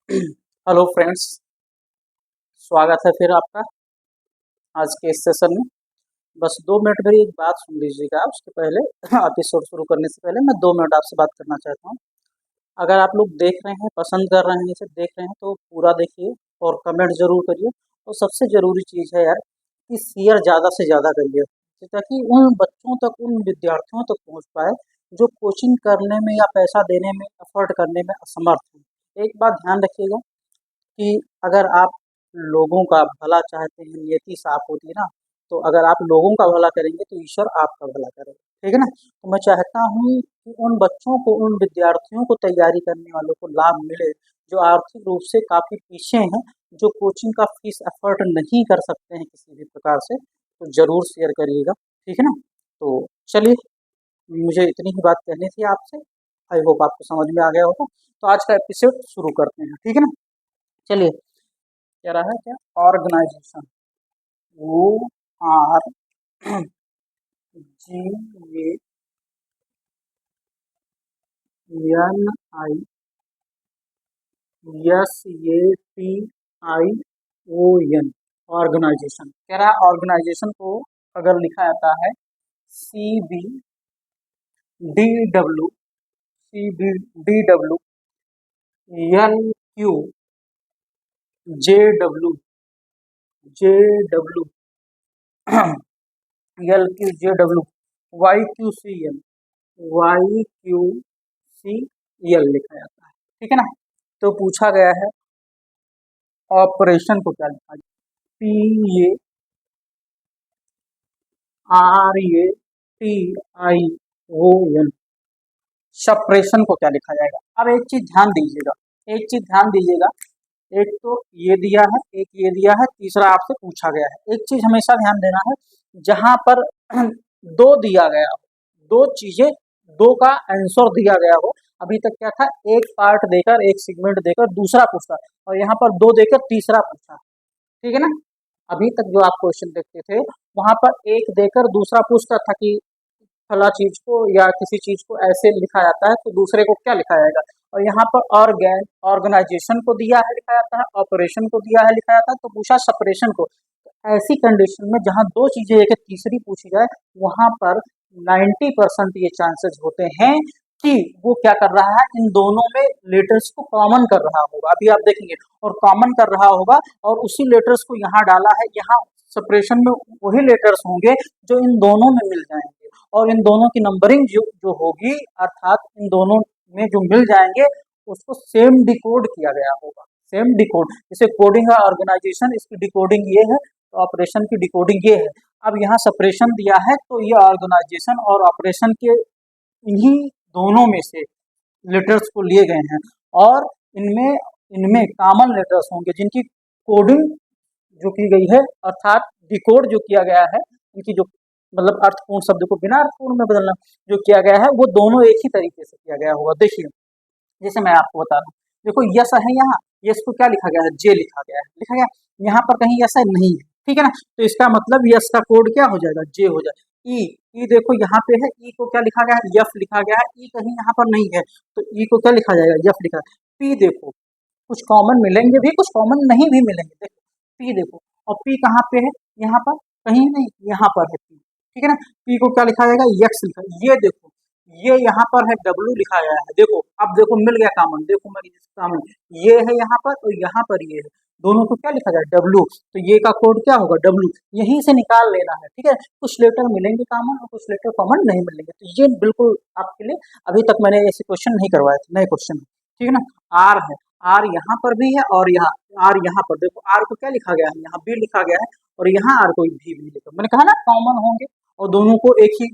Hello friends, स्वागत है फिर आपका आज के इस सेशन में। बस 2 मिनट मेरी एक बात सुन लीजिएगा। उसके पहले एपिसोड शुरू करने से पहले मैं 2 मिनट आपसे बात करना चाहता हूँ। अगर आप लोग देख रहे हैं, पसंद कर रहे हैं, इसे देख रहे हैं तो पूरा देखिए और कमेंट ज़रूर करिए। और सबसे ज़रूरी चीज़ है यार कि शेयर ज़्यादा से ज़्यादा करिए, ताकि उन बच्चों तक, उन विद्यार्थियों तक पहुँच पाए जो कोचिंग करने में या पैसा देने में, एफर्ट करने में असमर्थ हैं। एक बात ध्यान रखिएगा कि अगर आप लोगों का भला चाहते हैं, नियति साफ होती है ना, तो अगर आप लोगों का भला करेंगे तो ईश्वर आपका भला करेगा। ठीक है ना? तो मैं चाहता हूँ कि उन बच्चों को, उन विद्यार्थियों को, तैयारी करने वालों को लाभ मिले जो आर्थिक रूप से काफ़ी पीछे हैं, जो कोचिंग का फीस अफोर्ड नहीं कर सकते हैं किसी भी प्रकार से। तो ज़रूर शेयर करिएगा। ठीक है ना? तो चलिए, मुझे इतनी ही बात कहनी थी आपसे। आई होप आपको समझ में आ गया होगा। तो आज का एपिसोड शुरू करते हैं। ठीक है ना? चलिए, कह रहा है क्या, organisation, O R G A N I S A T I O N, organisation. कह रहा है ऑर्गेनाइजेशन को अगर लिखा जाता है CBDW, CBDW, LQJW, LQJW, YQCL, YQCL लिखा जाता है। ठीक है ना? तो पूछा गया है ऑपरेशन को क्या लिखा जाए। PARATION, सप्रेशन को क्या लिखा जाएगा। अब एक चीज ध्यान दीजिएगा, एक चीज ध्यान दीजिएगा। एक तो ये दिया है, एक ये दिया है, तीसरा आपसे पूछा गया है। एक चीज हमेशा ध्यान देना है, जहां पर दो दिया गया हो, दो चीजें, दो का आंसर दिया गया हो। अभी तक क्या था, एक पार्ट देकर, एक सेगमेंट देकर दूसरा पूछा, और यहाँ पर दो देकर तीसरा पूछा। ठीक है ना? अभी तक जो आप क्वेश्चन देखते थे, वहां पर एक देकर दूसरा पूछता था कि फला चीज को या किसी चीज को ऐसे लिखा जाता है तो दूसरे को क्या लिखा जाएगा। और यहाँ पर ऑर्गेनाइजेशन को दिया है लिखा जाता है, ऑपरेशन को दिया है लिखा जाता है, तो पूछा सेपरेशन को। तो ऐसी कंडीशन में जहाँ दो चीजें एक तीसरी पूछी जाए, वहां पर 90% ये चांसेस होते हैं कि वो क्या कर रहा है, इन दोनों में लेटर्स को कॉमन कर रहा होगा। अभी आप देखेंगे, और कॉमन कर रहा होगा और उसी लेटर्स को यहाँ डाला है। यहाँ सेपरेशन में वही लेटर्स होंगे जो इन दोनों में मिल जाएंगे, और इन दोनों की नंबरिंग जो जो होगी, अर्थात इन दोनों में जो मिल जाएंगे उसको सेम डिकोड किया गया होगा। सेम डिकोड, जैसे कोडिंग है ऑर्गेनाइजेशन, इसकी डिकोडिंग ये है, तो ऑपरेशन की डिकोडिंग ये है। अब यहाँ सेपरेशन दिया है तो ये ऑर्गेनाइजेशन और ऑपरेशन के इन्हीं दोनों में से लेटर्स को लिए गए हैं, और इनमें इनमें कॉमन लेटर्स होंगे जिनकी कोडिंग जो की गई है, अर्थात डिकोड जो किया गया है, इनकी जो मतलब अर्थपूर्ण शब्द को बिना अर्थपूर्ण में बदलना जो किया गया है, वो दोनों एक ही तरीके से किया गया होगा। देखिए, जैसे मैं आपको बता रहा हूँ, देखो यस है यहाँ, यस को क्या लिखा गया है, जे लिखा गया है, लिखा गया। यहाँ पर कहीं यस है नहीं है। ठीक है ना? तो इसका मतलब यस का कोड क्या हो जाएगा, जे हो जाएगा। ई, ई देखो यहाँ पे है, ई को क्या लिखा गया है, यफ लिखा गया है। ई कहीं यहाँ पर नहीं है, तो ई को क्या लिखा जाएगा, यफ लिखा है। पी देखो, कुछ कॉमन मिलेंगे भी, कुछ कॉमन नहीं भी मिलेंगे। देखो पी देखो, और पी कहाँ पे है, यहाँ पर कहीं नहीं, यहाँ पर है पी। ठीक है ना? पी को क्या लिखा जाएगा, यक्स लिखा। ये देखो, ये यहाँ पर है डब्लू लिखा गया है। देखो, अब देखो मिल गया कॉमन। देखो मैं कॉमन, ये है यहाँ पर और यहाँ पर ये है, दोनों को क्या लिखा जाए, डब्लू। तो ये का कोड क्या होगा, डब्लू। यहीं से निकाल लेना है। ठीक है? कुछ लेटर मिलेंगे कॉमन और कुछ लेटर कॉमन नहीं मिलेंगे। तो ये बिल्कुल आपके लिए, अभी तक मैंने ऐसे क्वेश्चन नहीं करवाए थे, नए क्वेश्चन। ठीक है ना? आर है, आर यहाँ पर भी है, और यहाँ आर, यहाँ पर देखो आर को क्या लिखा गया है, यहाँ बी लिखा गया है, और यहाँ आर को भी लिखा। मैंने कहा ना कॉमन होंगे, और दोनों को एक ही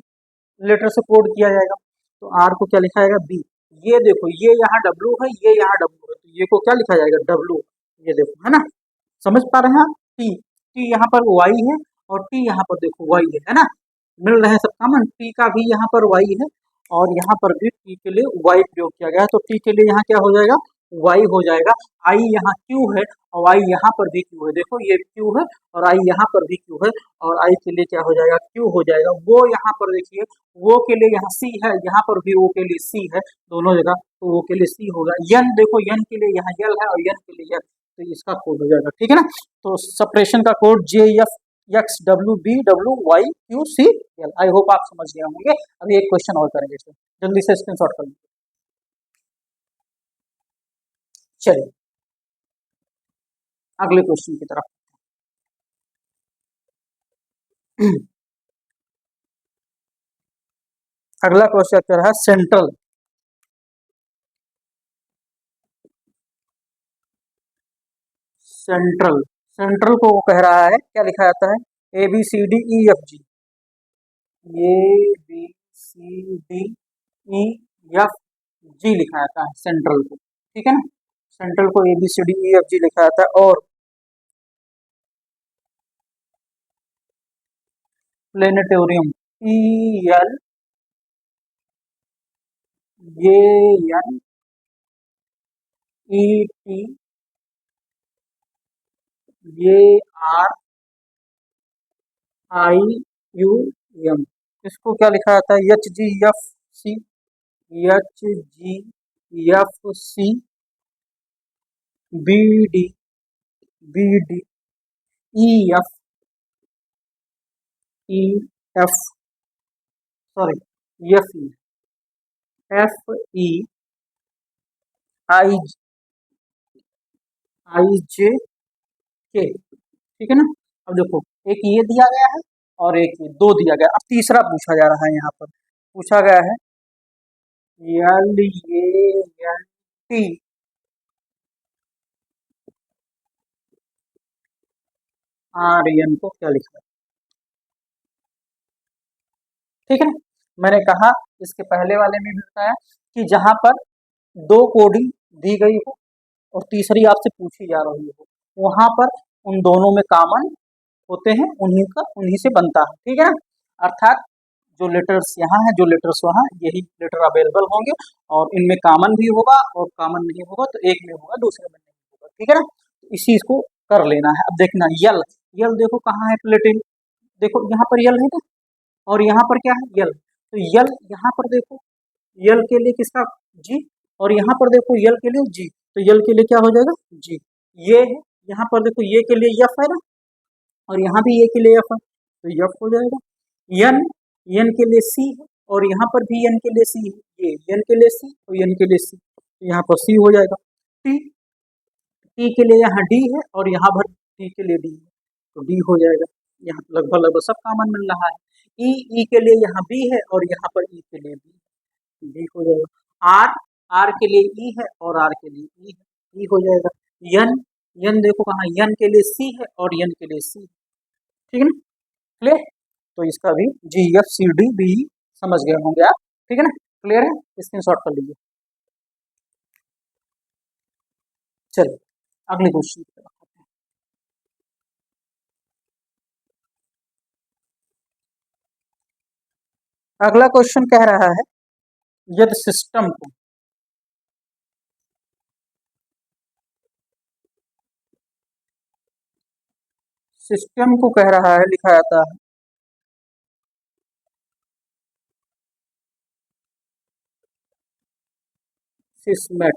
लेटर से कोड किया जाएगा। तो आर को क्या लिखा जाएगा, बी। ये देखो, ये यहाँ डब्लू है, ये यहाँ डब्लू है, तो ये को क्या लिखा जाएगा, डब्लू। ये देखो, है ना? समझ पा रहे हैं आप? टी, टी यहाँ पर वाई है, और टी यहाँ पर देखो वाई है ना? मिल रहे हैं सब कॉमन। टी का भी यहाँ पर वाई है, और यहाँ पर भी टी के लिए वाई प्रयोग किया गया है, तो टी के लिए यहाँ क्या हो जाएगा, वाई हो जाएगा, आई यहाँ क्यू है और आई यहाँ पर भी क्यू है, देखो ये क्यू है और आई यहाँ पर भी क्यू है, और आई के लिए क्या हो जाएगा, क्यू हो जाएगा। वो यहाँ पर देखिए, वो के लिए यहाँ सी है, यहाँ पर भी वो के लिए सी है, दोनों जगह, तो वो के लिए सी होगा। यन देखो, यन के लिए यहाँ यल है और यन के लिए यल, तो इसका कोड हो जाएगा, ठीक है ना। तो सेपरेशन का code JF X W B W Y Q C L। I hope आप समझ गए होंगे। अभी एक क्वेश्चन और करेंगे इसमें, जल्दी से स्क्रीनशॉट कर लीजिए। चलिए अगले क्वेश्चन की तरफ। अगला क्वेश्चन क्या है, सेंट्रल। सेंट्रल सेंट्रल को वो कह रहा है, क्या लिखा जाता है, ABCDEFG, ABCDEFG लिखा जाता है सेंट्रल को, ठीक है ना। सेंट्रल को ABCDEFG लिखा जाता है, और प्लेनेटोरियम PLANETARIUM, इसको क्या लिखा जाता है, HGFC, HGFBD, BD, EF, sorry, FEIJ के, ठीक है ना। अब देखो, एक ये दिया गया है और एक ये, दो दिया गया, अब तीसरा पूछा जा रहा है, यहाँ पर पूछा गया है LANT आर्यन को क्या लिखा है, ठीक है ना। मैंने कहा इसके पहले वाले में भी बताया कि जहां पर दो कोडिंग दी गई हो और तीसरी आपसे पूछी जा रही हो, वहां पर उन दोनों में कॉमन होते हैं, उन्हीं से बनता है, ठीक है ना। अर्थात जो लेटर्स यहाँ है, जो लेटर्स वहाँ, यही लेटर अवेलेबल होंगे, और इनमें कॉमन भी होगा और कॉमन नहीं होगा तो एक में होगा दूसरे में नहीं होगा, ठीक है ना। इस चीज को कर लेना है। अब देखना यल, यल देखो कहाँ है प्लेटिन, देखो यहाँ पर यल है ना, और यहाँ पर क्या है, यल, तो यल यहाँ पर देखो, यल के लिए किसका, जी, और यहाँ पर देखो यल के लिए जी, तो यल के लिए क्या हो जाएगा, जी, ये है। यहाँ पर देखो ये के लिए यफ है ना, और यहाँ भी ये के लिए यफ है, तो यफ हो जाएगा। यन, यन के लिए सी है, और यहाँ पर भी यन के लिए सी है, ये यन के लिए सी और यन के लिए सी, तो यहाँ पर सी हो जाएगा। टी, टी के लिए यहाँ डी है और यहाँ पर टी के लिए डी है, तो डी हो जाएगा। यहाँ लगभग लगभग सब कॉमन मिल रहा है। ई, ई के लिए यहाँ बी है और यहाँ पर ई के लिए बी, बी हो जाएगा। आर, आर के लिए ई है और आर के लिए ई है, ई हो जाएगा। यन, यन देखो कहाँ, यन के लिए सी है और यन के लिए सी, ठीक है ना, क्लियर। तो इसका भी GFCDB समझ गए होंगे आप, ठीक है ना, क्लियर है, स्क्रीनशॉट कर लीजिए। चलिए अगले क्वेश्चन की तरफ आते हैं। अगला क्वेश्चन कह रहा है, यदि सिस्टम को कह रहा है, लिखा जाता है सिस्मेट,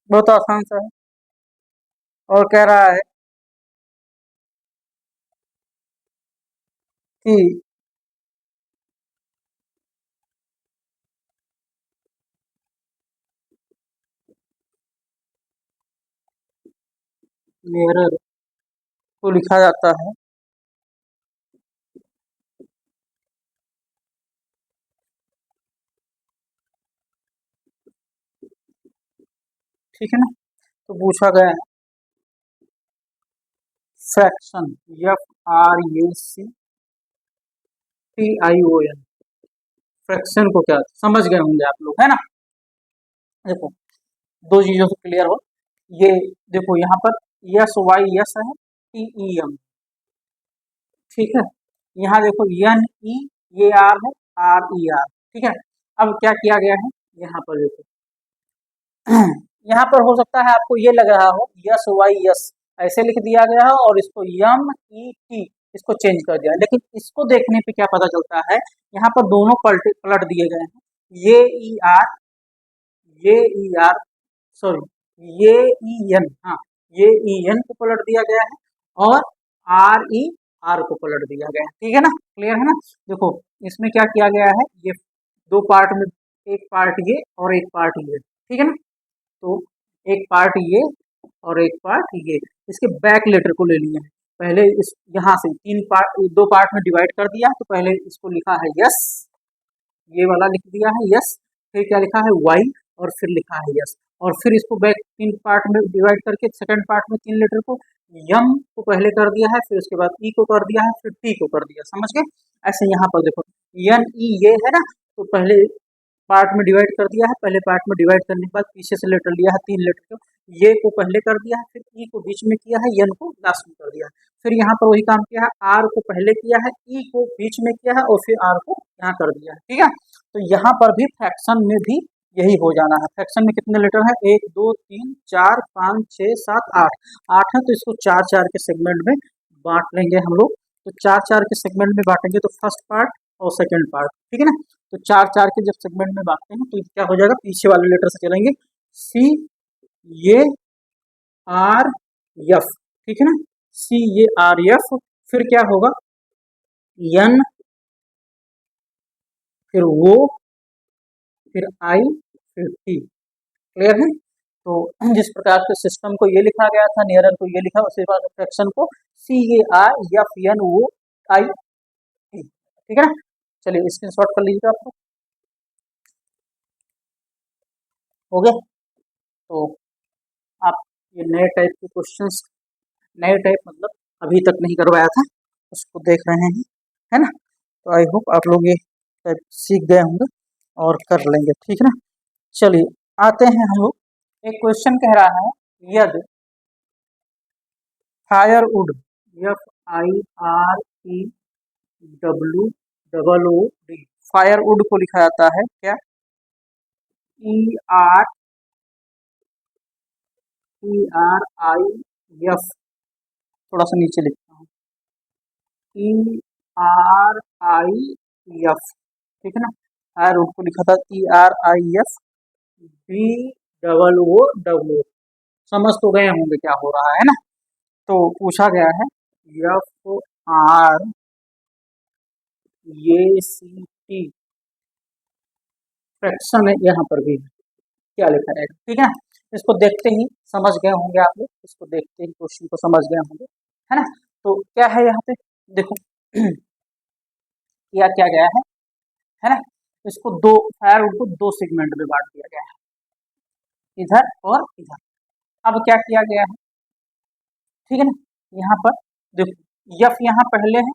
बहुत आसान सा है, और कह रहा है कि मिरर को लिखा जाता है ठीक है ना। तो पूछा गया है फ्रैक्शन, FRACTION, फ्रैक्शन को क्या समझ गए होंगे आप लोग, है ना। देखो दो चीजों से क्लियर हो, ये देखो यहाँ पर SY यस है, TEM, ठीक है। यहाँ देखो NE, ये आर है, RER, ठीक है। अब क्या किया गया है, यहाँ पर देखो यहाँ पर हो सकता है आपको ये लग रहा हो यस वाई यस ऐसे लिख दिया गया हो और इसको यम ई टी इसको चेंज कर दिया, लेकिन इसको देखने पे क्या पता चलता है, यहाँ पर दोनों पलट पलट दिए गए हैं। ये ई आर, ये ई आर, सॉरी ये ई एन, हाँ ये ई एन को पलट दिया गया है और आर ई आर को पलट दिया गया है। ठीक है ना, क्लियर है ना। देखो इसमें क्या किया गया है, ये दो पार्ट में, एक पार्ट ये और एक पार्ट ये, ठीक है ना। तो एक पार्ट ये और एक पार्ट ये, इसके बैक लेटर को ले लिए हैं। पहले इस यहाँ से तीन पार्ट, दो पार्ट में डिवाइड कर दिया, तो पहले इसको लिखा है यस, ये वाला लिख दिया है यस, फिर क्या लिखा है वाई और फिर लिखा है यस, और फिर इसको बैक तीन पार्ट में डिवाइड करके सेकंड पार्ट में तीन लेटर को यम को पहले कर दिया है, फिर उसके बाद ई को कर दिया है, फिर टी को कर दिया, समझ गए। ऐसे यहाँ पर देखो एन ई ये है ना, तो पहले पार्ट में डिवाइड कर दिया है, पहले पार्ट में डिवाइड करने के बाद पीछे से लेटर लिया है तीन लेटर को, ये को पहले कर दिया है, फिर ई को बीच में किया है, एन को लास्ट में कर दिया है, फिर यहाँ पर वही काम किया है, आर को पहले किया है, ई को बीच में किया है और फिर आर को यहाँ कर दिया है। ठीक है, तो यहाँ पर भी फ्रैक्शन में भी यही हो जाना है। फ्रैक्शन में कितने लेटर है, एक दो तीन चार पाँच छः सात आठ, आठ है, तो इसको चार चार के सेगमेंट में बांट लेंगे हम लोग। तो चार चार के सेगमेंट में बांटेंगे तो फर्स्ट पार्ट और सेकंड पार्ट, ठीक है ना। तो चार चार के जब सेगमेंट में बांटते हैं तो क्या हो जाएगा, पीछे वाले लेटर से चलेंगे, सी ये आर एफ, ठीक है ना, सी ये आर एफ, फिर क्या होगा एन, फिर वो, फिर आई, फिर टी, क्लियर है। तो जिस प्रकार से सिस्टम को ये लिखा गया था, नियरन को ये लिखा, उसी प्रकार फ्रैक्शन को C A R F N O I T, ठीक है ना। चलिए स्क्रीनशॉट कर लीजिएगा आपको, हो गया। तो आप ये नए टाइप के क्वेश्चंस, नए टाइप मतलब अभी तक नहीं करवाया था, उसको देख रहे हैं, है ना। तो आई होप आप लोग ये टाइप सीख गए होंगे और कर लेंगे, ठीक है ना। चलिए आते हैं हम लोग, एक क्वेश्चन कह रहा है यदि firewood, F I R E W double O D, firewood को लिखा जाता है क्या, E R, E R I F, थोड़ा सा नीचे लिखता हूँ, ई आर आई एफ, ठीक है ना। फायरवुड को लिखा था E R I F D double O W, समझ तो गए होंगे क्या हो रहा है ना। तो पूछा गया है एफ आर ये सी टी, फ्रैक्शन है यहाँ पर भी, क्या लिखा जाएगा, ठीक है ना। इसको देखते ही समझ गए होंगे आप लोग, इसको देखते ही क्वेश्चन को समझ गए होंगे, है ना। तो क्या है यहाँ पे देखो किया क्या गया है ना, इसको दो फायरवुड को दो सेगमेंट में बांट दिया गया है, इधर और इधर। अब क्या किया गया है, ठीक है ना, यहाँ पर देखो यफ यहाँ पहले है,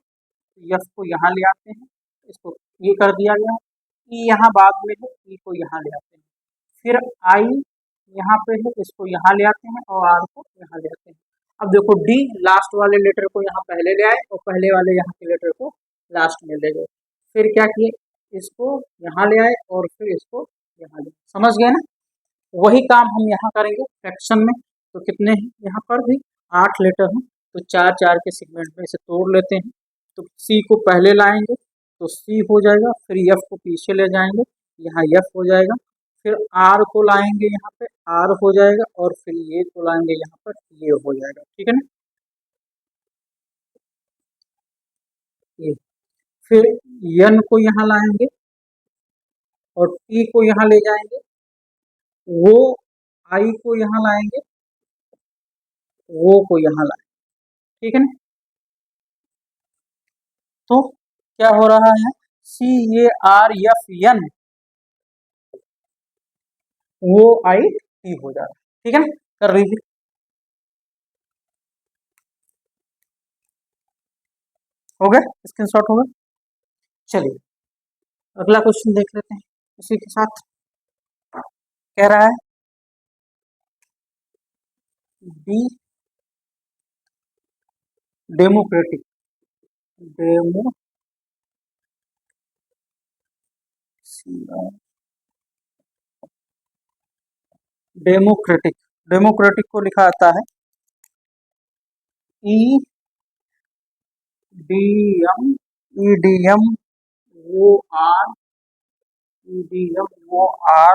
यफ को यहाँ ले आते हैं, इसको ये कर दिया गया है, ई यहाँ बाद में है, ई को यहाँ ले आते हैं, फिर आई यहाँ पे है, इसको यहाँ ले आते हैं और आर को यहाँ ले आते हैं। अब देखो डी लास्ट वाले लेटर को यहाँ पहले ले आए और पहले वाले यहाँ के लेटर को लास्ट में ले गए, फिर क्या किए, इसको यहाँ ले आए और फिर इसको यहाँ ले, समझ गए ना। वही काम हम यहाँ करेंगे फ्रैक्शन में। तो कितने हैं यहाँ पर भी, आठ लेटर हैं, तो चार चार के सेगमेंट में इसे तोड़ लेते हैं। तो सी को पहले लाएंगे तो सी हो जाएगा, फिर एफ को पीछे ले जाएंगे, यहाँ एफ हो जाएगा, फिर आर को लाएंगे यहाँ पे आर हो जाएगा, और फिर ये को लाएंगे यहाँ पर ये हो जाएगा, ठीक है ना। ये फिर एन को यहाँ लाएंगे और टी को यहाँ ले जाएंगे, वो आई को यहाँ लाएंगे, वो को यहाँ लाएंगे, ठीक है ना। तो क्या हो रहा है, सी ए आर एफ एन वो आई टी हो जा रहा है, ठीक है ना, कर लीजिए। हो गया, स्क्रीनशॉट हो गया। चलिए अगला क्वेश्चन देख लेते हैं इसी के साथ, कह रहा है be democratic, demo democratic, democratic को लिखा जाता है E D M, E D M O R, E D M O R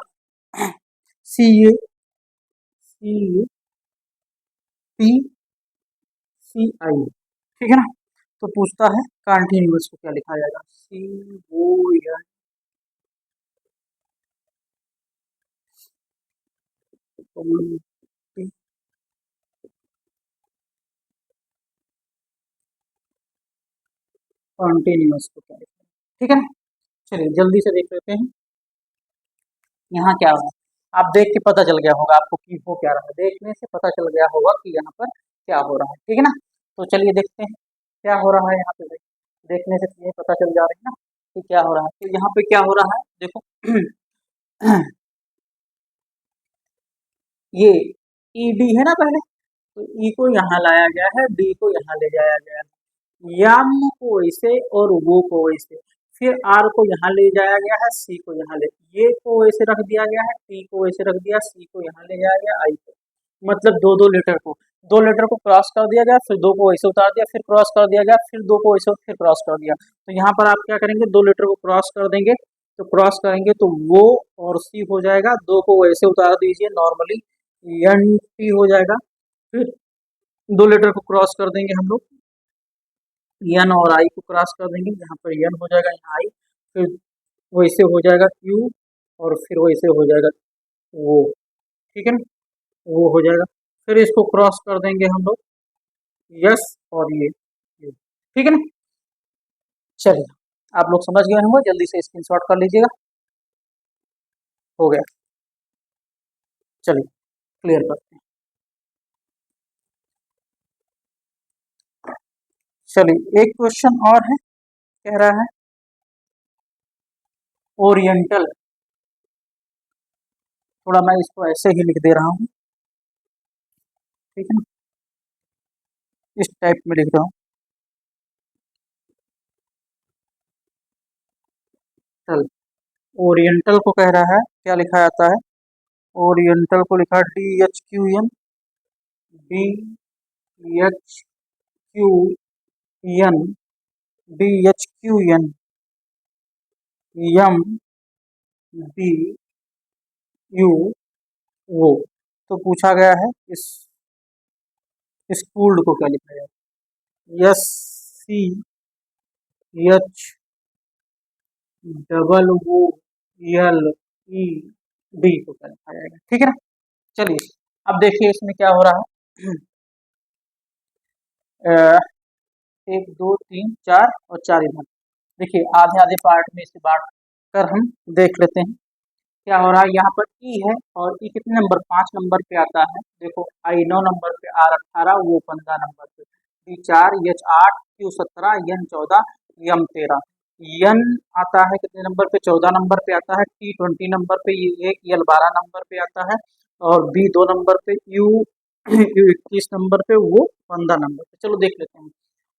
C A, C A P C I, ठीक है ना। तो पूछता है कंटिन्यूअस को क्या लिखा जाएगा, सी ओ एन कंटिन्यूअस को क्या लिखा जाएगा, ठीक है ना। चलिए जल्दी से देख लेते हैं यहाँ क्या हो रहा है। आप देख के पता चल गया होगा आपको कि हो क्या रहा है, देखने से पता चल गया होगा कि यहाँ पर क्या हो रहा है, ठीक है ना। तो चलिए देखते हैं क्या हो रहा है यहाँ पे। देखने से ये पता चल जा रही है ना कि क्या हो रहा है। तो यहाँ पे क्या हो रहा है देखो ये ई डी है ना पहले, तो ई को यहाँ लाया गया है, डी को यहाँ ले जाया गया है, यम को ऐसे और वो को ऐसे, फिर आर को यहाँ ले जाया गया है, सी को यहाँ ले, ये को ऐसे रख दिया गया है, टी को ऐसे रख दिया, सी को यहाँ ले जाया गया, आई को, मतलब दो दो लेटर को, दो लेटर को क्रॉस कर दिया गया, फिर दो को ऐसे उतार दिया, फिर क्रॉस कर दिया गया, फिर दो को ऐसे फिर क्रॉस कर दिया। तो यहाँ पर आप क्या करेंगे, दो लेटर को क्रॉस कर देंगे, तो क्रॉस करेंगे तो वो और सी हो जाएगा, दो को ऐसे उतार दीजिए नॉर्मली, एन टी हो जाएगा, फिर दो लेटर को क्रॉस कर देंगे हम लोग, एन और आई को क्रॉस कर देंगे, यहाँ पर एन हो जाएगा, यहाँ आई, फिर वैसे हो जाएगा क्यू, और फिर वैसे हो जाएगा वो, ठीक है ना, वो हो जाएगा, फिर इसको क्रॉस कर देंगे हम लोग, यस और ये, ठीक है ना। चलिए आप लोग समझ गए होंगे, जल्दी से स्क्रीनशॉट कर लीजिएगा, हो गया। चलिए क्लियर करते हैं। चलिए एक क्वेश्चन और है, कह रहा है ओरिएंटल, थोड़ा मैं इसको ऐसे ही लिख दे रहा हूँ, ठीक है ना, इस टाइप में लिख रहा हूँ। चल ओरिएंटल को कह रहा है क्या लिखा जाता है, ओरिएंटल को लिखा D H Q N, D H Q N, D H Q N, M D U वो। तो पूछा गया है इस कूल्ड को क्या लिखा जाए, S C H double O L E D को क्या लिखा जाएगा, ठीक है ना। चलिए अब देखिए इसमें क्या हो रहा है, एक दो तीन चार और चार इधर, देखिए आधे आधे पार्ट में इसे बांट कर हम देख लेते हैं क्या हो रहा है। यहाँ पर ई है और ई कितने नंबर, 5 नंबर पे आता है, देखो आई 9 नंबर पे, आर 18, वो 15 नंबर पे, D 4, H 8, Q 17, N 14, M 13, N आता है कितने नंबर पे, 14 नंबर पे आता है, टी 20 नंबर पे, ये एक एल 12 नंबर पे आता है, और बी 2 नंबर पे, यू यू 21 नंबर पे, वो 15 नंबर पे। चलो देख लेते हैं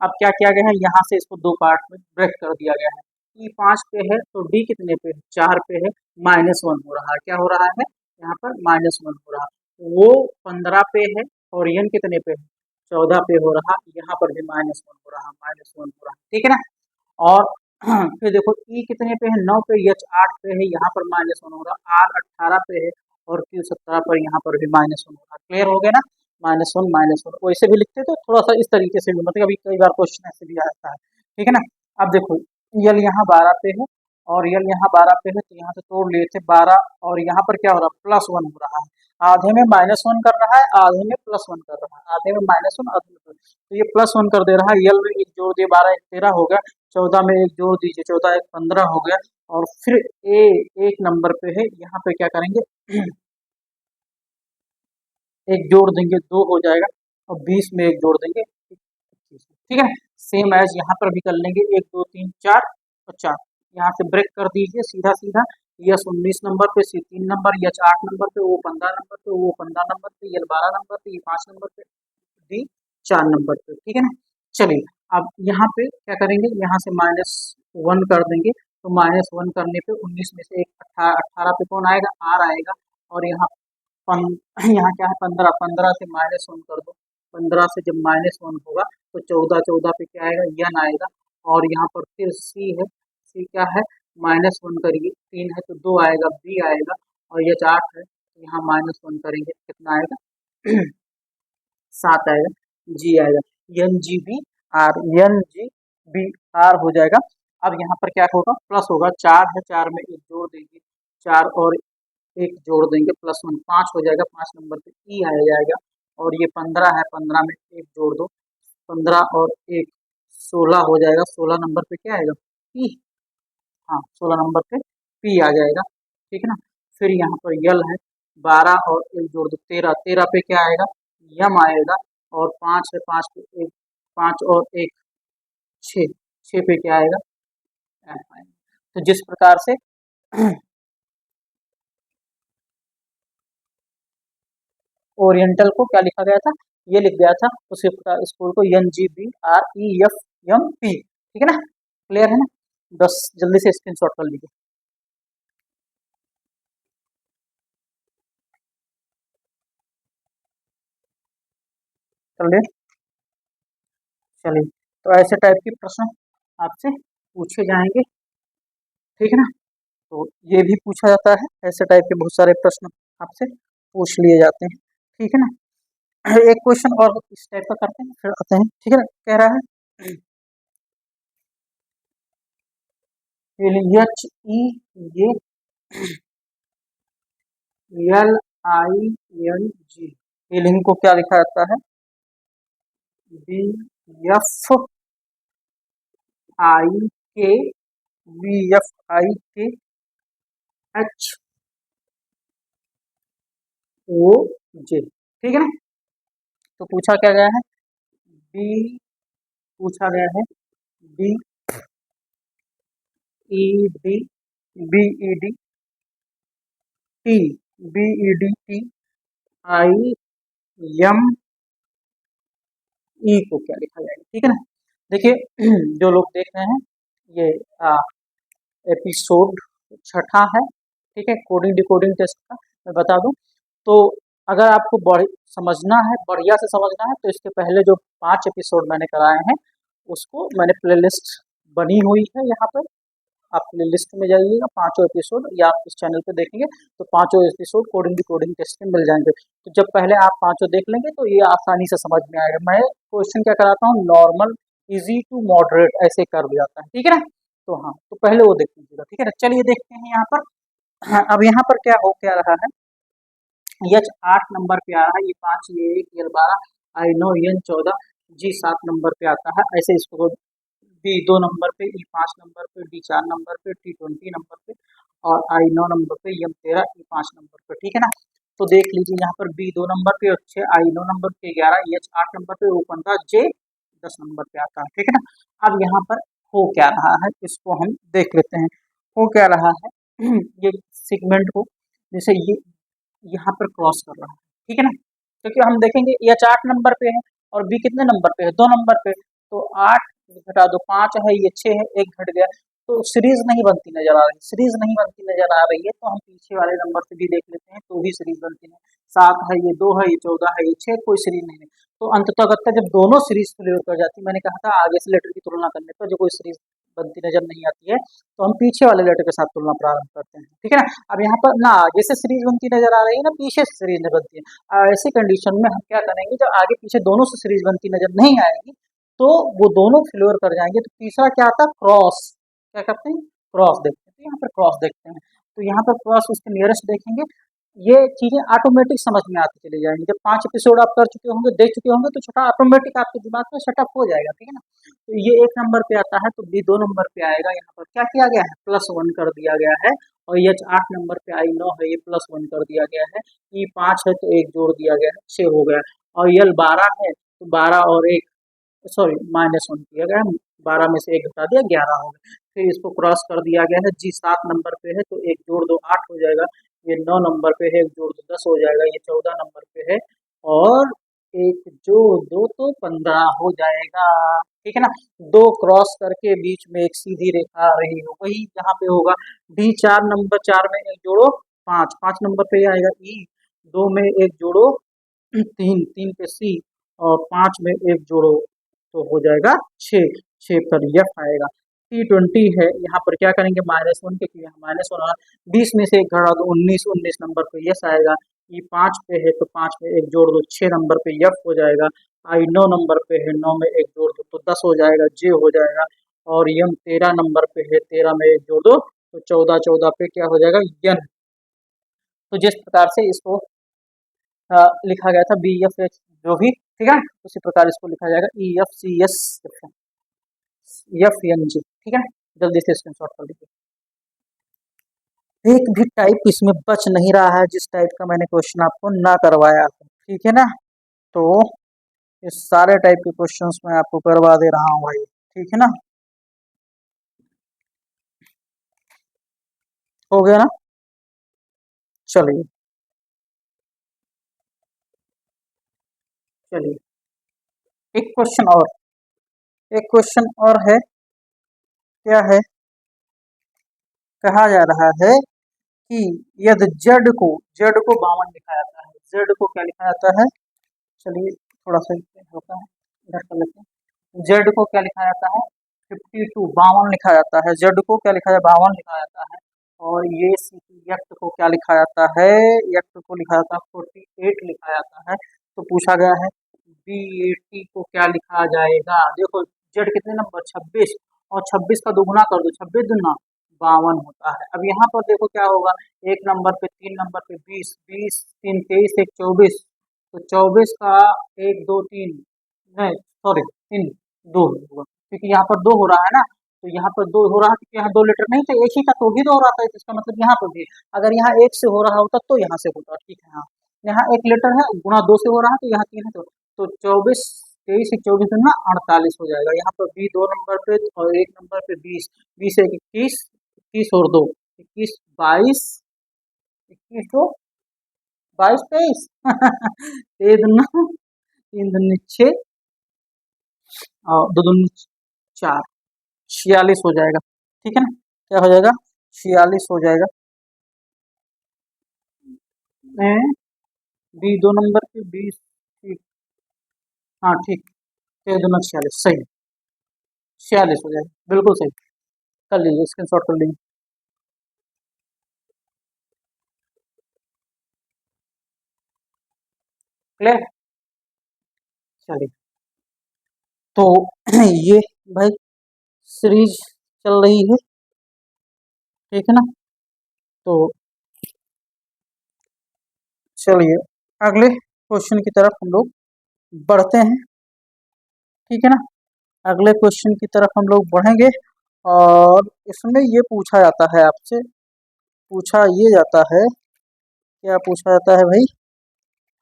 अब क्या किया गया है, यहाँ से इसको दो पार्ट में ब्रेक कर दिया गया है। ई 5 पे है तो डी कितने पे है, 4 पे है, -1 हो रहा है, क्या हो रहा है यहाँ पर -1 हो रहा है, वो 15 पे है और एन कितने पे है, 14 पे हो रहा, यहाँ पर भी -1 हो रहा, -1 हो रहा, ठीक है ना। और फिर देखो ई कितने पे है, 9 पे, एच 8 पे है, यहाँ पर -1 हो रहा, आर 18 पे है और क्यू 17 पर, यहाँ पर भी -1 हो रहा। क्लियर हो गया ना, -1 वैसे भी लिखते तो थोड़ा सा इस तरीके से भी, मतलब अभी कई बार क्वेश्चन ऐसे भी आता है, ठीक है ना। अब देखो यल यहाँ 12 पे है और यल यहाँ 12 पे है, तो यहाँ से तोड़ लिए थे 12, और यहाँ पर क्या हो रहा है, +1 हो रहा है, आधे में -1 कर रहा है, आधे में +1 कर रहा है, आधे में -1 आधे में तो ये +1 कर दे रहा है, यल में एक जोड़ दिए, 12 एक 13 हो गया, 14 में एक जोड़ दीजिए, 14 एक 15 हो गया, और फिर ए 1 नंबर पे है, यहाँ पे क्या करेंगे एक जोड़ देंगे, 2 हो जाएगा, और 20 में एक जोड़ देंगे 25, ठीक है। सेम एज यहाँ पर भी कर लेंगे, 1 2 3 4 और 4, यहाँ से ब्रेक कर दीजिए सीधा सीधा, यस 19 नंबर पे, सी 3 नंबर, यच 8 नंबर पे, वो 15 नंबर पे, वो 15 नंबर पे, यल 12 नंबर पे, ये 5 नंबर पे, डी 4 नंबर पे, ठीक है ना। चलिए अब यहाँ पे क्या करेंगे, यहाँ से -1 कर देंगे, तो -1 करने पे 19 में से एक 18 पे कौन आएगा, आर आएगा, और यहाँ यहाँ क्या है 15, 15 से -1 कर दो। 15 से जब -1 होगा तो 14, 14 पे क्या आएगा, यन आएगा। और यहाँ पर फिर सी है, सी क्या है, -1 करिए, 3 है तो 2 आएगा, बी आएगा। और ये 8 है तो यहाँ -1 करेंगे, कितना आएगा 7 आएगा, जी आएगा, N G B R, N G B R हो जाएगा। अब यहाँ पर क्या होगा, प्लस होगा, 4 है, 4 में एक जोड़ देंगे, 4 और एक जोड़ देंगे, +1, 5 हो जाएगा, 5 नंबर पे ई आ जाएगा। और ये 15 है, 15 में एक जोड़ दो, 15 और एक 16 हो जाएगा, 16 नंबर पे क्या आएगा, पी, हाँ 16 नंबर पे पी आ जाएगा, ठीक है ना। फिर यहाँ पर यल है, 12 और एक जोड़ दो, 13, 13 पे क्या आएगा, यम आएगा। और 5 है, 5 पे एक, 5 और एक 6, 6 पे क्या आएगा, एफ आएगा। तो जिस प्रकार से ओरिएंटल को क्या लिखा गया था, ये लिख गया था, उसी प्रकार स्कूल को NGBREFMP, ठीक है ना, क्लियर है ना। बस जल्दी से स्क्रीनशॉट कर लीजिए। चलिए चलिए, तो ऐसे टाइप के प्रश्न आपसे पूछे जाएंगे, ठीक है ना। तो ये भी पूछा जाता है, ऐसे टाइप के बहुत सारे प्रश्न आपसे पूछ लिए जाते हैं, ठीक है ना। एक क्वेश्चन और इस टाइप का करते हैं, फिर आते हैं, ठीक है ना। कह रहा है एच ई ये LING, ये लिंक को क्या लिखा जाता है, BFIK, BFIKHOJ, ठीक है ना। तो पूछा क्या गया है, बी, पूछा गया है B E D, B E D T, B E D T I M E को क्या लिखा जाएगा, ठीक है ना। देखिए जो लोग देख रहे हैं, ये एपिसोड छठा है, ठीक है, कोडिंग डिकोडिंग टेस्ट का मैं बता दूं। तो अगर आपको समझना है, बढ़िया से समझना है, तो इसके पहले जो 5 एपिसोड मैंने कराए हैं उसको मैंने प्लेलिस्ट बनी हुई है यहाँ पर, आप प्लेलिस्ट में जाइएगा, 5 एपिसोड या आप इस चैनल पे देखेंगे तो 5 एपिसोड कोडिंग डिकोडिंग टेस्ट में मिल जाएंगे। तो जब पहले आप 5 देख लेंगे तो ये आसानी से समझ में आएगा। मैं क्वेश्चन क्या कराता हूँ, नॉर्मल, इजी टू मॉडरेट ऐसे कर दिया जाता है, ठीक है ना। तो हाँ, तो पहले वो देख लीजिएगा, ठीक है ना। चलिए देखते हैं यहाँ पर। हाँ, अब यहाँ पर क्या हो क्या रहा है, एच 8 नंबर पे आ रहा है, ये 5, ये 1, ये 12, I no N 14, G 7 number पे आता है। ऐसे इसको बी 2 नंबर पे, ई 5 नंबर पे, डी 4 नंबर पे, टी 20 नंबर पे, और आई 9 नंबर पे, एम 13, ई 5 नंबर पे, ठीक है ना। तो देख लीजिए यहाँ पर बी 2 नंबर पे, 6, आई 9 नंबर पे, 11, एच 8 नंबर पे, ओ 15, जे 10 नंबर पे आता है, ठीक है ना। अब यहाँ पर हो क्या रहा है, इसको हम देख लेते हैं। हो क्या रहा है ये सेगमेंट को, जैसे ये यहाँ पर क्रॉस कर रहा है, ठीक है ना। क्योंकि हम देखेंगे एच 8 नंबर पे है और बी कितने नंबर पे है, 2 नंबर पे। तो 8 घटा दो, 5 है, ये 6 है, एक घट गया, तो सीरीज नहीं बनती नजर आ रही, सीरीज नहीं बनती नजर आ रही है, तो हम पीछे वाले नंबर से भी देख लेते हैं, तो भी सीरीज बनती है। 7 है, ये 2 है, ये 14 है, ये 6, कोई सीरीज नहीं है। तो अंततः जब दोनों सीरीज क्लियर कर जाती, मैंने कहा था आगे से लेटर की तुलना करने पर जो कोई सीरीज बनती नजर नहीं आती है, तो हम पीछे वाले लेटर के साथ तुलना प्रारंभ करते हैं, ठीक है ना। अब यहाँ पर ना आगे से सीरीज बनती नजर आ रही है, ना पीछे से सीरीज नहीं बनती है। ऐसी कंडीशन में हम क्या करेंगे, जब आगे पीछे दोनों से सीरीज बनती नजर नहीं आएगी तो वो दोनों फेल्योर कर जाएंगे। तो तीसरा क्या आता है, क्रॉस, क्या करते हैं, क्रॉस देखते हैं। तो यहाँ पर क्रॉस देखते हैं, तो यहाँ पर क्रॉस उसके नियरेस्ट देखेंगे, ये चीजें ऑटोमेटिक समझ में आती चली जाएंगी। जब 5 एपिसोड आप कर चुके होंगे, देख चुके होंगे, तो छोटा ऑटोमेटिक आपके दिमाग में सेटअप हो जाएगा, ठीक है ना। तो ये 1 नंबर पे आता है, तो बी 2 नंबर पे आएगा। यहाँ पर क्या किया गया है, +1 कर दिया गया है। और ये 8 नंबर पे आई 9 है, ये +1 कर दिया गया है। ई 5 है तो 1 जोड़ दिया गया है, 6 हो गया। और यल 12 है तो 12 और 1, सॉरी -1 किया गया, 12 में से 1 घटा दिया, 11 हो गया। फिर इसको क्रॉस कर दिया गया है, जी 7 नंबर पे है तो 1 जोड़ दो 8 हो जाएगा। ये 9 नंबर पे है, 1 जोड़ दो 10 हो जाएगा। ये 14 नंबर पे है और 1 जोड़ दो तो 15 हो जाएगा, ठीक है ना। 2 क्रॉस करके बीच में एक सीधी रेखा आ रही हो, वही यहाँ पे होगा। डी 4 नंबर, 4 में 1 जोड़ो 5, 5 नंबर पे आएगा ई, दो में एक जोड़ो तीन, तीन पे सी, और पांच में एक जोड़ो तो हो जाएगा छः, छः पर यफ आएगा। T20 है, यहाँ पर क्या करेंगे -1, क्योंकि यहाँ -1 20 में से एक घटा दो 19, 19 नंबर पे यस आएगा। ई 5 पे है तो 5 में एक जोड़ दो 6 नंबर पे यफ हो जाएगा। आई 9 नंबर पे है, 9 में एक जोड़ दो तो 10 हो जाएगा, जे हो जाएगा। और यम 13 नंबर पे है, 13 में एक जोड़ दो तो 14, 14 पे क्या हो जाएगा यन। तो जिस प्रकार से इसको लिखा गया था BFH जो भी, ठीक है, उसी प्रकार इसको लिखा जाएगा EFCS FNG, ठीक है। जल्दी से स्क्रीनशॉट कर लीजिए। एक भी टाइप इसमें बच नहीं रहा है जिस टाइप का मैंने क्वेश्चन आपको ना करवाया है, ठीक है ना। तो इस सारे टाइप के क्वेश्चंस मैं आपको करवा दे रहा हूँ भाई, ठीक है ना। हो गया ना, चलिए चलिए एक क्वेश्चन और, एक क्वेश्चन और है, क्या है, कहा जा रहा है कि यदि जेड को 52 लिखा जाता है, जेड को क्या लिखा जाता है, चलिए थोड़ा सा होता है इधर कर लेते हैं। जेड को क्या लिखा जाता है 52, 52 लिखा जाता है। जेड को क्या लिखा जाता है 52 लिखा जाता है। और ये यक्त को क्या लिखा जाता है, यक्त को लिखा जाता है 48 लिखा जाता है। तो पूछा गया है BAT को क्या लिखा जाएगा। देखो जेड कितने नंबर 26, और 26 का दोगुना कर दो, 26 दुना 52 होता है। अब यहाँ पर देखो क्या होगा, एक नंबर पे 3 नंबर पे 20, 20 3 23 एक 24, तो 24 का 1 2 3, नहीं सॉरी 3 2 होगा, क्योंकि यहाँ पर 2 हो रहा है ना। तो यहाँ पर 2 हो रहा है क्योंकि यहाँ 2 लेटर नहीं थे, एक ही का तो भी 2 हो रहा था, तो इसका मतलब यहाँ पर भी अगर यहाँ 1 से हो रहा होता तो यहाँ से होता, ठीक है। हाँ यहाँ एक लेटर है गुणा 2 से हो रहा है तो यहाँ 3 है, तो 24 23 एक 24 दुना 48 हो जाएगा। यहाँ पर बी 2 नंबर पे और 1 नंबर पे 20, 20 एक 21, 21 और 2 21 22, 21 2 22 23 एक दुना 3 दुनी 6 और 2 दूनी 4, 46 हो जाएगा, ठीक है ना। क्या हो जाएगा 46 हो जाएगा। बी 2 नंबर पे 20, ठीक, हाँ ठीक, 1 दूना 46 सही, 46 हो जाएगा, बिल्कुल सही। कर लीजिए स्क्रीनशॉट कर लीजिए। क्लियर, चलिए तो ये भाई सीरीज चल रही है, ठीक है ना। तो चलिए अगले क्वेश्चन की तरफ हम लोग बढ़ते हैं, ठीक है ना। अगले क्वेश्चन की तरफ हम लोग बढ़ेंगे, और इसमें ये पूछा जाता है आपसे, पूछा ये जाता है, क्या पूछा जाता है भाई,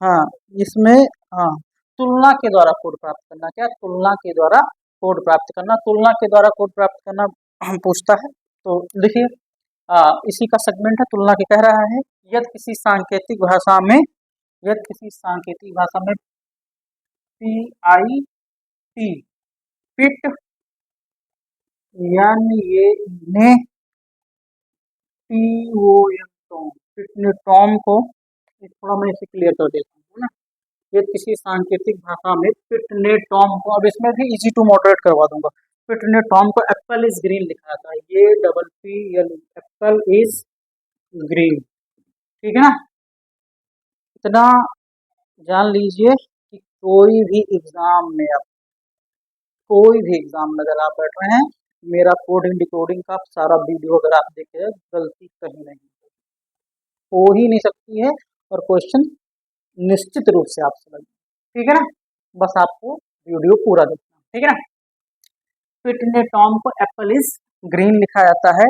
हाँ इसमें, हाँ तुलना के द्वारा कोड प्राप्त करना, क्या तुलना के द्वारा कोड प्राप्त करना, तुलना के द्वारा कोड प्राप्त करना हम पूछता है। तो देखिए इसी का सेगमेंट है, तुलना के कह रहा है यदि किसी सांकेतिक भाषा में, यदि किसी सांकेतिक भाषा में PIT पिट यानी ये ने TOM टॉम, पिट ने टॉम को, थोड़ा मैं इसे क्लियर कर देता हूँ ना। ये किसी सांकेतिक भाषा में पिट ने टॉम को, अब इसमें भी इजी टू मॉडरेट करवा दूंगा। पिट ने टॉम को एप्पल इज ग्रीन लिखा था, ये double PL Apple is green, ठीक है ना। इतना जान लीजिए कि कोई भी एग्जाम में अगर आप बैठ रहे हैं, मेरा कोडिंग डिकोडिंग का सारा वीडियो अगर आप देखे गलती कहीं नहीं हो ही नहीं सकती है, और क्वेश्चन निश्चित रूप से आप समझ, ठीक है ना। बस आपको वीडियो पूरा देखना, ठीक है ना। फिट ने टॉम को एप्पल इज ग्रीन लिखा जाता है,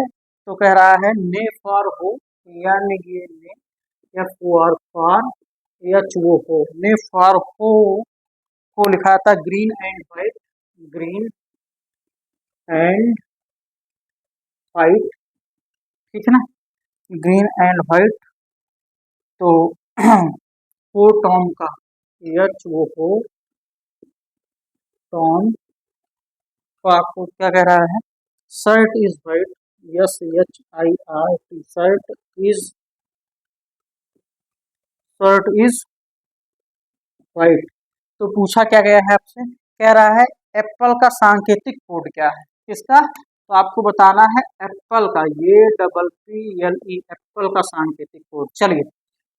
तो कह रहा है ने फॉर हो, यानी ये ने फॉर एच वो हो, ने फॉर हो को लिखा जाता है green and white, green and white, ठीक है ना, ग्रीन एंड व्हाइट। तो हो टॉम का एच वो हो, टॉम को आपको क्या कह रहा है, shirt is white, SHIRT, shirt is, shirt is white. तो पूछा क्या गया है आपसे, कह रहा है एप्पल का सांकेतिक कोड क्या है, किसका, तो आपको बताना है एप्पल का, ये double P L E, Apple का सांकेतिक कोड। चलिए,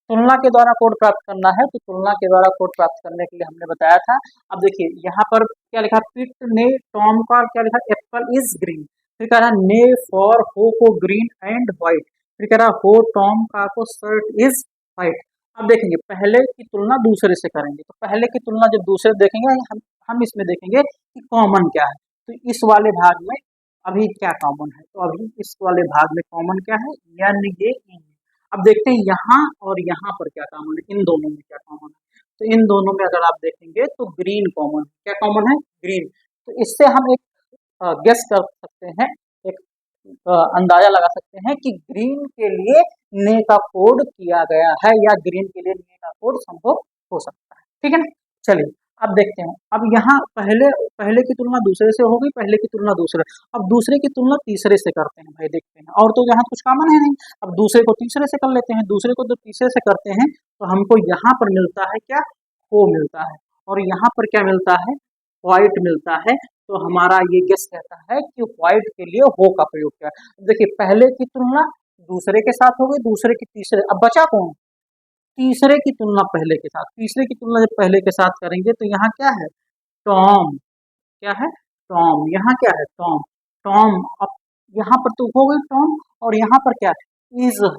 तुलना के द्वारा कोड प्राप्त करना है, तो तुलना के द्वारा कोड प्राप्त करने के लिए हमने बताया था। अब देखिए यहाँ पर क्या लिखा, पिट ने टॉम का क्या लिखा, एप्पल इज ग्रीन। फिर कह रहा ने फॉर हो को ग्रीन एंड व्हाइट। फिर कह रहा हो टॉम का को शर्ट इज व्हाइट। अब देखेंगे पहले की तुलना दूसरे से करेंगे, तो पहले की तुलना जब दूसरे देखेंगे हम इसमें देखेंगे कि कॉमन क्या है। तो इस वाले भाग में अभी क्या कॉमन है, तो अभी इस वाले भाग में कॉमन क्या है, यानी ये ई। अब देखते हैं यहाँ और यहाँ पर क्या कॉमन है, इन दोनों में क्या कॉमन है। तो इन दोनों में अगर आप देखेंगे तो ग्रीन कॉमन है। क्या कॉमन है, ग्रीन। तो इससे हम एक गेस कर सकते हैं, एक अंदाजा लगा सकते हैं कि ग्रीन के लिए ने का कोड किया गया है, या ग्रीन के लिए ने का कोड संभव हो सकता है। ठीक है ना, चलिए अब देखते हैं। अब यहाँ पहले की तुलना दूसरे से हो गई, पहले की तुलना दूसरे, अब दूसरे की तुलना तीसरे से करते हैं भाई, देखते हैं। और तो यहाँ कुछ कॉमन है नहीं, अब दूसरे को तीसरे से कर लेते हैं, दूसरे को जब तीसरे से करते हैं तो हमको यहाँ पर मिलता है क्या, हो मिलता है, और यहाँ पर क्या मिलता है, व्हाइट मिलता है। तो हमारा ये गेस कहता है कि व्हाइट के लिए हो का प्रयोग किया। देखिए पहले की तुलना दूसरे के साथ हो गई, दूसरे की तीसरे, अब बचा कौन, तीसरे की तुलना पहले के साथ। तीसरे की तुलना जब पहले के साथ करेंगे तो यहाँ क्या है, टॉम, क्या है, टॉम। यहाँ क्या है, टॉम, टॉम। अब यहाँ पर तो हो गई टॉम, और यहाँ पर क्या है, इज है।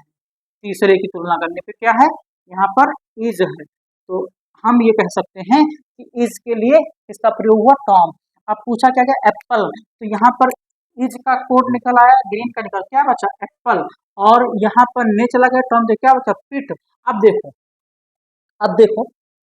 तीसरे की तुलना करने पे क्या है, यहाँ पर इज है। तो हम ये कह सकते हैं कि इज के लिए इसका प्रयोग हुआ टॉम। अब पूछा क्या गया, एप्पल, तो यहाँ पर इज का कोड निकल आया, ग्रीन का निकल, क्या बचा, एप्पल। और यहाँ पर ने चला गया टॉम, तो क्या बचा, पिट। अब देखो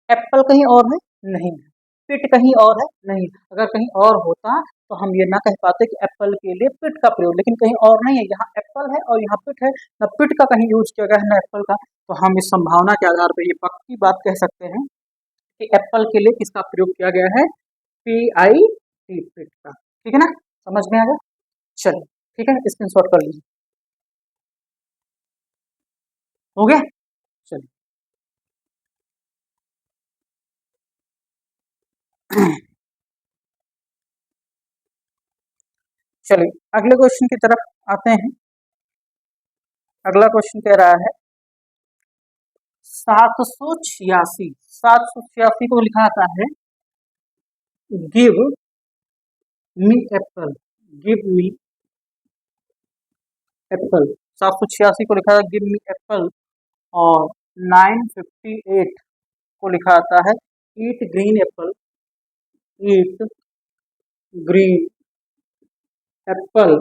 एप्पल कहीं और है, नहीं है, पिट कहीं और है, नहीं। अगर कहीं और होता तो हम ये ना कह पाते कि एप्पल के लिए पिट का प्रयोग, लेकिन कहीं और नहीं है, यहाँ एप्पल है और यहाँ पिट है, ना पिट का कहीं यूज किया गया है ना एप्पल का। तो हम इस संभावना के आधार पर ये पक्की बात कह सकते हैं कि एप्पल के लिए किसका प्रयोग किया गया है, पी आई टी, पिट का। ठीक है ना, समझ में आ गया, चलिए ठीक है, स्क्रीनशॉट कर लीजिए, हो गया, चलिए। चलिए अगले क्वेश्चन की तरफ आते हैं। अगला क्वेश्चन कह रहा है 786, 786 को लिखा आता है give me Apple, give me Apple. 786 को लिखा है गिव मी एप्पल, और 958 को लिखा आता है ईट ग्रीन एप्पल, ईट ग्रीन एप्पल।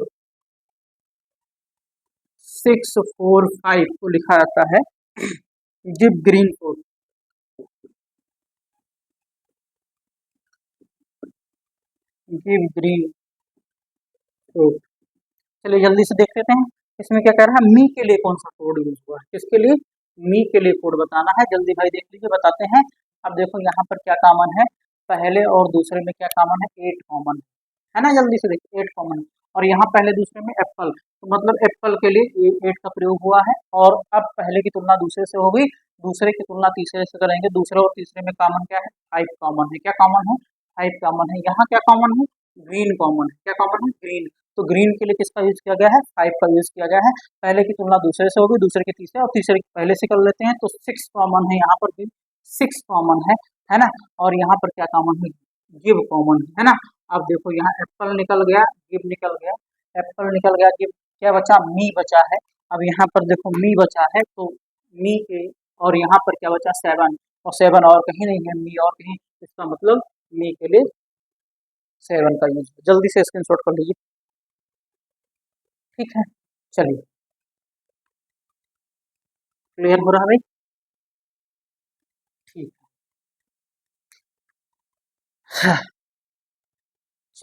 645 को लिखा जाता है give green food, give green food. चलिए जल्दी से देख लेते हैं इसमें क्या कह रहा है, मी के लिए कौन सा कोड यूज हुआ है, किसके लिए, मी के लिए कोड बताना है। जल्दी भाई देख लीजिए, बताते हैं। अब देखो यहाँ पर क्या कॉमन है, पहले और दूसरे में क्या कॉमन है, 8 कॉमन है ना, जल्दी से देखिए 8 कॉमन है। और यहाँ पहले दूसरे में एप्पल, तो मतलब एप्पल के लिए 8 का प्रयोग हुआ है। और अब पहले की तुलना दूसरे से हो गई, दूसरे की तुलना तीसरे से करेंगे, दूसरे और तीसरे में कॉमन क्या है, 5 कॉमन है। क्या कॉमन है, 5 कॉमन है। यहाँ क्या कॉमन है, ग्रीन कॉमन है। क्या कॉमन है, ग्रीन। तो ग्रीन के लिए किसका यूज किया गया है, 5 का यूज किया गया है। पहले की तुलना दूसरे से होगी, दूसरे के तीसरे, और तीसरे के पहले से कर लेते हैं। तो 6 कॉमन है, यहाँ पर भी 6 कॉमन है ना। और यहाँ पर क्या कॉमन है, गिव कॉमन है ना। अब देखो यहाँ एप्पल निकल गया, गिव निकल गया, एप्पल निकल गया, गिव, क्या बचा, मी बचा है। अब यहाँ पर देखो मी बचा है, तो मी के, और यहाँ पर क्या बचा, 7, और 7 और कहीं नहीं है, मी और कहीं, इसका मतलब मी के लिए 7 का यूज। जल्दी से स्क्रीनशॉट कर लीजिए, ठीक है। चलिए क्लियर हो रहा है भाई, ठीक है।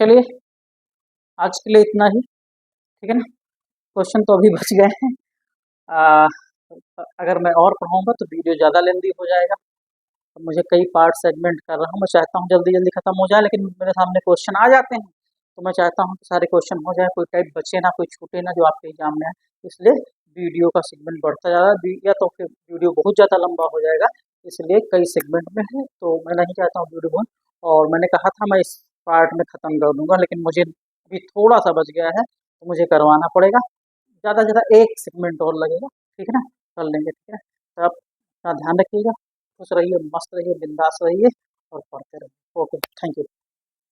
चलिए आज के लिए इतना ही, ठीक है ना। क्वेश्चन तो अभी बच गए हैं। आ, अगर मैं और पढ़ाऊंगा तो वीडियो ज़्यादा लेंदी हो जाएगा। तो मुझे कई पार्ट सेगमेंट कर रहा हूँ, मैं चाहता हूँ जल्दी जल्दी खत्म हो जाए, लेकिन मेरे सामने क्वेश्चन आ जाते हैं तो मैं चाहता हूँ कि सारे क्वेश्चन हो जाए, कोई टाइप बचे ना, कोई छूटे ना जो आपके एग्जाम में है, इसलिए वीडियो का सेगमेंट बढ़ता जा रहा है, या तो फिर वीडियो बहुत ज़्यादा लंबा हो जाएगा, इसलिए कई सेगमेंट में है, तो मैं नहीं चाहता हूँ वीडियो बहुत। और मैंने कहा था मैं इस पार्ट में ख़त्म कर दूंगा, लेकिन मुझे अभी थोड़ा सा बच गया है, तो मुझे करवाना पड़ेगा। ज़्यादा से ज़्यादा एक सेगमेंट और लगेगा, ठीक है ना, कर लेंगे, ठीक है। तो आप अपना ध्यान रखिएगा, खुश रहिए, मस्त रहिए, बिंदास रहिए और पढ़ते रहिए। Okay, thank you.